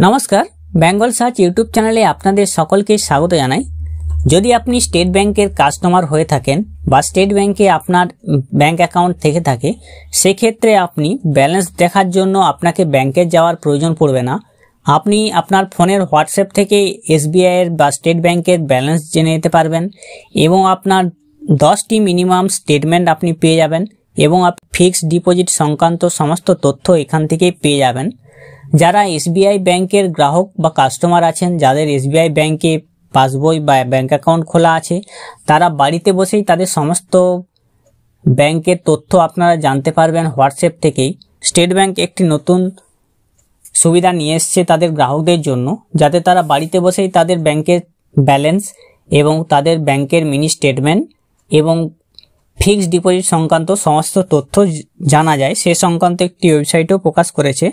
नमस्कार बेंगल सार्च यूट्यूब चैनले आपनादेर सकलके स्वागत जानाई। यदि आपनी स्टेट बैंकेर कास्टमार हये थाकेन बा स्टेट बैंके आपनार बैंक अ্যাকাউন্ট थेके थाके सेई क्षेत्रे आपनी बैलेंस देखार जोन्नो आपनाके बैंके जाওয়ার प्रयोजन पड़बे ना। আপনি আপনার ফোনের হোয়াটসঅ্যাপ থেকে এসবিআই এর বা স্টেট ব্যাংকের ব্যালেন্স জেনে নিতে পারবেন এবং আপনার 10টি মিনিমাম স্টেটমেন্ট আপনি পেয়ে যাবেন এবং ফিক্সড ডিপোজিট সংক্রান্ত সমস্ত তথ্য এখান থেকে পেয়ে যাবেন। যারা এসবিআই ব্যাংকের গ্রাহক বা কাস্টমার আছেন, যাদের এসবিআই ব্যাংকে পাসবই বা ব্যাংক অ্যাকাউন্ট খোলা আছে, তারা বাড়িতে বসেই তাদের সমস্ত ব্যাংকের তথ্য আপনারা জানতে পারবেন হোয়াটসঅ্যাপ থেকেই। স্টেট ব্যাংক একটি নতুন সুবিধা নিয়ে এসেছে তাদের গ্রাহকদের জন্য, যাতে তারা বাড়িতে বসেই তাদের ব্যাংকের ব্যালেন্স এবং তাদের ব্যাংকের মিনি স্টেটমেন্ট এবং ফিক্সড ডিপোজিট সংক্রান্ত সমস্ত তথ্য জানা যায়। সে সংক্রান্ত একটি ওয়েবসাইটও প্রকাশ করেছে।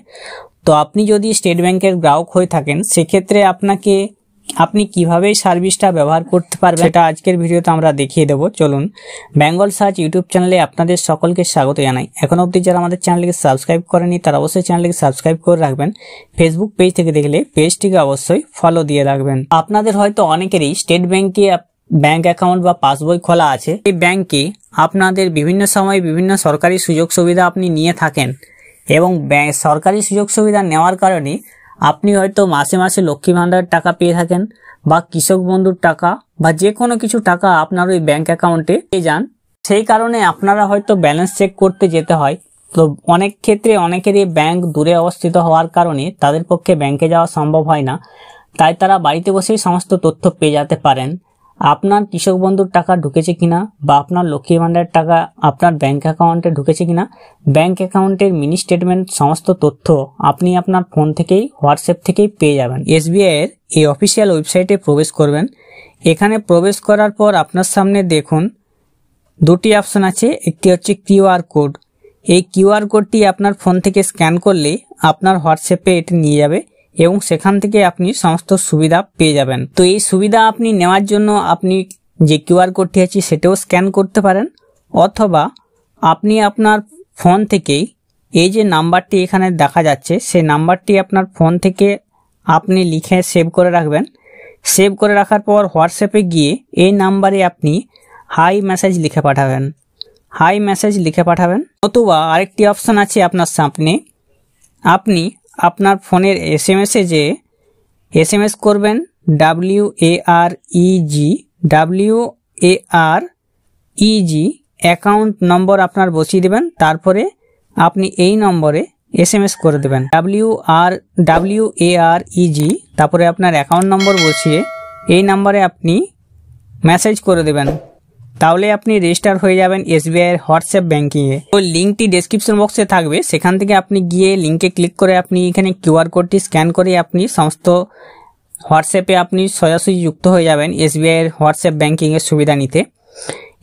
তো আপনি যদি স্টেট ব্যাংকের গ্রাহক হয়ে থাকেন সেক্ষেত্রে আপনি কিভাবে সার্ভিসটা ব্যবহার করতে পারবেন সেটা আজকের ভিডিওতে আমরা দেখিয়ে দেব। চলুন, বেঙ্গল সার্চ ইউটিউব চ্যানেলে আপনাদের সকলকে স্বাগত জানাই। এখনো অবধি যারা আমাদের চ্যানেলকে সাবস্ক্রাইব করেনি তারা অবশ্যই চ্যানেলকে সাবস্ক্রাইব করে রাখবেন। ফেসবুক পেজ থেকে দেখলে পেজটিকে অবশ্যই ফলো দিয়ে রাখবেন। আপনাদের হয়তো অনেকেরই স্টেট ব্যাংকে ব্যাংক অ্যাকাউন্ট বা পাসবই খোলা আছে। এই ব্যাংকে আপনাদের বিভিন্ন সময় বিভিন্ন সরকারি সুযোগ সুবিধা আপনি নিয়ে থাকেন এবং সরকারি সুযোগ সুবিধা নেওয়ার কারণে আপনি হয়তো মাসে মাসে লক্ষ্মী ভান্ডার টাকা পেয়ে থাকেন বা কৃষক বন্ধুর টাকা বা যে কোনো কিছু টাকা আপনার ওই ব্যাংক অ্যাকাউন্টে পেয়ে যান। সেই কারণে আপনারা হয়তো ব্যালেন্স চেক করতে যেতে হয়। তো অনেক ক্ষেত্রে অনেকেরই ব্যাংক দূরে অবস্থিত হওয়ার কারণে তাদের পক্ষে ব্যাংকে যাওয়া সম্ভব হয় না, তাই তারা বাড়িতে বসেই সমস্ত তথ্য পেয়ে যেতে পারেন। আপনার কৃষক বন্ধুর টাকা ঢুকেছে কিনা বা আপনার লক্ষ্মী ভান্ডারের টাকা আপনার ব্যাংক অ্যাকাউন্টে ঢুকেছে কিনা, ব্যাংক অ্যাকাউন্টের মিনি স্টেটমেন্ট সমস্ত তথ্য আপনি আপনার ফোন থেকেই হোয়াটসঅ্যাপ থেকেই পেয়ে যাবেন। এসবিআই এর এই অফিসিয়াল ওয়েবসাইটে প্রবেশ করবেন। এখানে প্রবেশ করার পর আপনার সামনে দেখুন দুটি অপশন আছে, একটি হচ্ছে কিউআর কোড। এই কিউআর কোডটি আপনার ফোন থেকে স্ক্যান করলে আপনার হোয়াটসঅ্যাপে এটি নিয়ে যাবে এবং সেখান থেকে আপনি সমস্ত সুবিধা পেয়ে যাবেন। তো এই সুবিধা আপনি নেওয়ার জন্য আপনি যে কিউআর কোডটি আছে সেটাও স্ক্যান করতে পারেন, অথবা আপনি আপনার ফোন থেকেই এই যে নাম্বারটি এখানে দেখা যাচ্ছে সেই নাম্বারটি আপনার ফোন থেকে আপনি লিখে সেভ করে রাখবেন। সেভ করে রাখার পর হোয়াটসঅ্যাপে গিয়ে এই নাম্বারে আপনি হাই মেসেজ লিখে পাঠাবেন। হাই মেসেজ লিখে পাঠাবেন। অথবা আরেকটি অপশন আছে আপনার সামনে, আপনি আপনার ফোনের এসএমএসে যে এসএমএস করবেন WAREG অ্যাকাউন্ট নম্বর আপনার বসিয়ে দেবেন, তারপরে আপনি এই নম্বরে এসএমএস করে দেবেন WAREG, তারপরে আপনার অ্যাকাউন্ট নম্বর বসিয়ে এই নম্বরে আপনি মেসেজ করে দেবেন। তাহলে আপনি রেজিস্টার হয়ে যাবেন এসবিআই এর হোয়াটসঅ্যাপ ব্যাংকিং এ। তো লিংকটি ডেসক্রিপশন বক্সে থাকবে, সেখান থেকে আপনি গিয়ে লিংকে ক্লিক করে আপনি এখানে কিউআর কোডটি স্ক্যান করে আপনি সমস্ত হোয়াটসঅ্যাপে আপনি সরাসরি যুক্ত হয়ে যাবেন এসবিআই এর হোয়াটসঅ্যাপ ব্যাংকিং এর সুবিধা নিতে।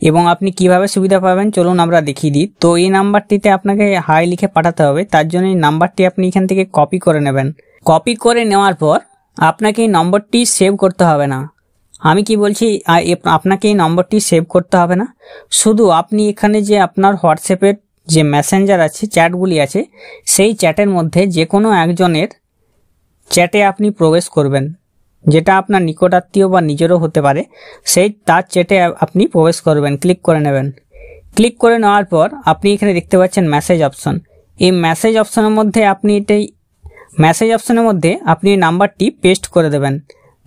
এবং আপনি কিভাবে সুবিধা পাবেন চলুন আমরা দেখিয়ে দিই। তো এই নাম্বারটিতে আপনাকে হাই লিখে পাঠাতে হবে, তার জন্য এই নাম্বারটি আপনি এখান থেকে কপি করে নেবেন। কপি করে নেওয়ার পর আপনাকে এই নম্বরটি সেভ করতে হবে না। আমি কি বলছি, আপনাকে এই নম্বরটি সেভ করতে হবে না, শুধু আপনি এখানে যে আপনার হোয়াটসঅ্যাপের যে মেসেঞ্জার আছে, চ্যাটগুলি আছে, সেই চ্যাটের মধ্যে যে কোনো একজনের চ্যাটে আপনি প্রবেশ করবেন, যেটা আপনার নিকটাত্মীয় বা নিজেরও হতে পারে, সেই তার চ্যাটে আপনি প্রবেশ করবেন, ক্লিক করে নেবেন। ক্লিক করে নেওয়ার পর আপনি এখানে দেখতে পাচ্ছেন মেসেজ অপশন। এই মেসেজ অপশনের মধ্যে আপনি এই নাম্বারটি পেস্ট করে দেবেন।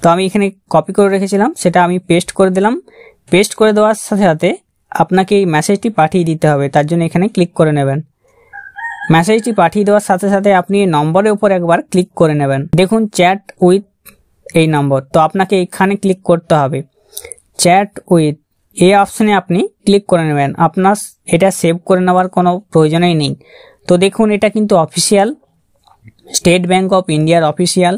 তো আমি এখানে কপি করে রেখেছিলাম, সেটা আমি পেস্ট করে দিলাম। পেস্ট করে দেওয়ার সাথে সাথে আপনাকে এই মেসেজটি পাঠিয়ে দিতে হবে, তার জন্য এখানে ক্লিক করে নেবেন। মেসেজটি পাঠিয়ে দেওয়ার সাথে সাথে আপনি এই নম্বরের উপর একবার ক্লিক করে নেবেন। দেখুন চ্যাট উইথ এই নম্বর, তো আপনাকে এখানে ক্লিক করতে হবে। চ্যাট উইথ এই অপশনে আপনি ক্লিক করে নেবেন। আপনার এটা সেভ করে নেওয়ার কোনো প্রয়োজনই নেই। তো দেখুন এটা কিন্তু অফিসিয়াল, স্টেট ব্যাংক অফ ইন্ডিয়ার অফিসিয়াল,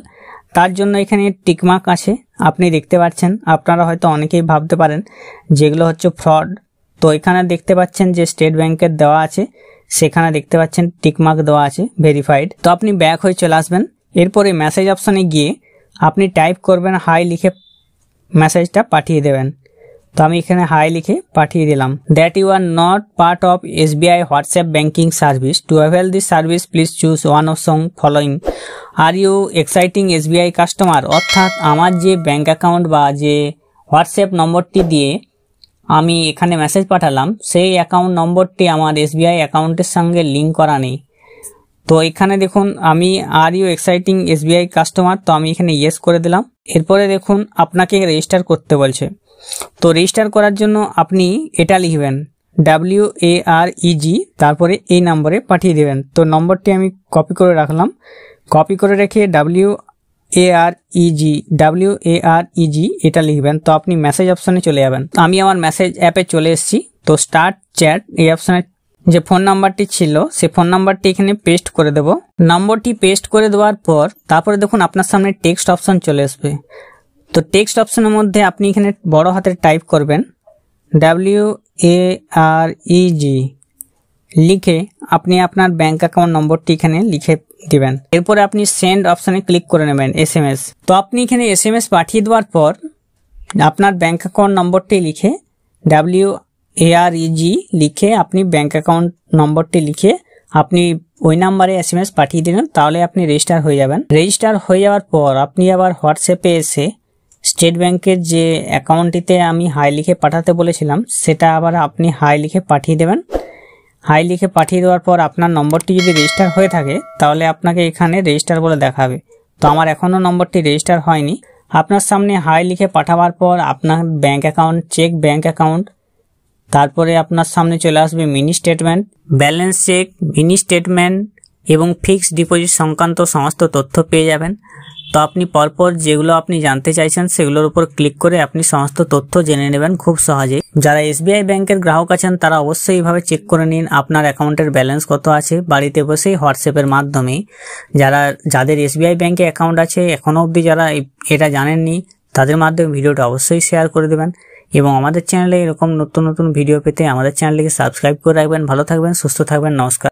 তার জন্য এখানে টিকমার্ক আছে আপনি দেখতে পাচ্ছেন। আপনারা হয়তো অনেকেই ভাবতে পারেন যেগুলো হচ্ছে ফ্রড, তো এখানে দেখতে পাচ্ছেন যে স্টেট ব্যাংকের দেওয়া আছে, সেখানে দেখতে পাচ্ছেন টিকমার্ক দেওয়া আছে ভেরিফাইড। তো আপনি ব্যাক হয়ে চলে আসবেন। এরপরে মেসেজ অপশনে গিয়ে আপনি টাইপ করবেন হাই লিখে মেসেজটা পাঠিয়ে দেবেন। তো আমি এখানে হাই লিখে পাঠিয়ে দিলাম। That you are not part of SBI WhatsApp banking service. To avail this service please choose one of song following. Are you exciting SBI customer, অর্থাৎ আমার যে ব্যাংক অ্যাকাউন্ট বা যে হোয়াটসঅ্যাপ নম্বরটি দিয়ে আমি এখানে মেসেজ পাঠালাম সেই অ্যাকাউন্ট নম্বরটি আমার SBI অ্যাকাউন্টের সঙ্গে লিঙ্ক করা নেই। তো এখানে দেখুন আমি are you exciting SBI customer, তো আমি এখানে ইয়েস করে দিলাম। এরপরে দেখুন আপনাকে রেজিস্টার করতে বলছে। তো রেজিস্টার করার জন্য আপনি এটা লিখবেন WAREG, তারপরে এই নম্বরে পাঠিয়ে দেবেন। তো নম্বরটি আমি কপি করে রাখলাম। কপি করে রেখে WAREG এটা লিখবেন। তো আপনি মেসেজ অপশনে চলে যাবেন। আমি আমার মেসেজ অ্যাপে চলে এসেছি। তো স্টার্ট চ্যাট এই অপশনে যে ফোন নাম্বারটি ছিল সেই ফোন নাম্বারটি এখানে পেস্ট করে দেব। নম্বরটি পেস্ট করে দেওয়ার পর তারপরে দেখুন আপনার সামনে টেক্সট অপশন চলে আসবে। তো টেক্সট অপশনের মধ্যে আপনি এখানে বড় হাতের টাইপ করবেন WAREG লিখে আপনি আপনার ব্যাংক অ্যাকাউন্ট নম্বরটি এখানে লিখে দিবেন। এরপরে আপনি সেন্ড অপশনে ক্লিক করে নেবেন SMS। তো আপনি এখানে SMS পাঠিয়ে দেওয়ার পর আপনার ব্যাংক অ্যাকাউন্ট নম্বরটি লিখে WAREG লিখে আপনি ব্যাংক অ্যাকাউন্ট নম্বরটি লিখে আপনি ওই নাম্বারে SMS পাঠিয়ে দিলেন, তাহলে আপনি রেজিস্টার হয়ে যাবেন। রেজিস্টার হয়ে যাওয়ার পর আপনি আবার হোয়াটসঅ্যাপে এসে স্টেট ব্যাংকের যে অ্যাকাউন্টটিতে আমি হাই লিখে পাঠাতে বলেছিলাম সেটা আবার আপনি হাই লিখে পাঠিয়ে দেবেন। হাই লিখে পাঠিয়ে দেওয়ার পর আপনার নম্বরটি যদি রেজিস্টার হয়ে থাকে তাহলে আপনাকে এখানে রেজিস্টার বলে দেখাবে। তো আমার এখনও নম্বরটি রেজিস্টার হয়নি। আপনার সামনে হাই লিখে পাঠাবার পর আপনার bank account check bank account, তারপরে আপনার সামনে চলে আসবে mini statement, balance check, mini statement এবং ফিক্সড ডিপোজিট সংক্রান্ত সমস্ত তথ্য পেয়ে যাবেন। তো আপনি পরপর যেগুলো আপনি জানতে চাইছেন সেগুলোর উপর ক্লিক করে আপনি সমস্ত তথ্য জেনে নেবেন খুব সহজেই। যারা SBI ব্যাংকের গ্রাহক আছেন তারা অবশ্যই এইভাবে চেক করে নিন আপনার অ্যাকাউন্টের ব্যালেন্স কত আছে বাড়িতে বসেই হোয়াটসঅ্যাপের মাধ্যমে। যাদের SBI ব্যাংকে অ্যাকাউন্ট আছে এখনো অবধি যারা এটা জানেননি তাদের মাধ্যমে ভিডিওটা অবশ্যই শেয়ার করে দেবেন এবং আমাদের চ্যানেলে এরকম নতুন নতুন ভিডিও পেতে আমাদের চ্যানেলটিকে সাবস্ক্রাইব করে রাখবেন। ভালো থাকবেন, সুস্থ থাকবেন, নমস্কার।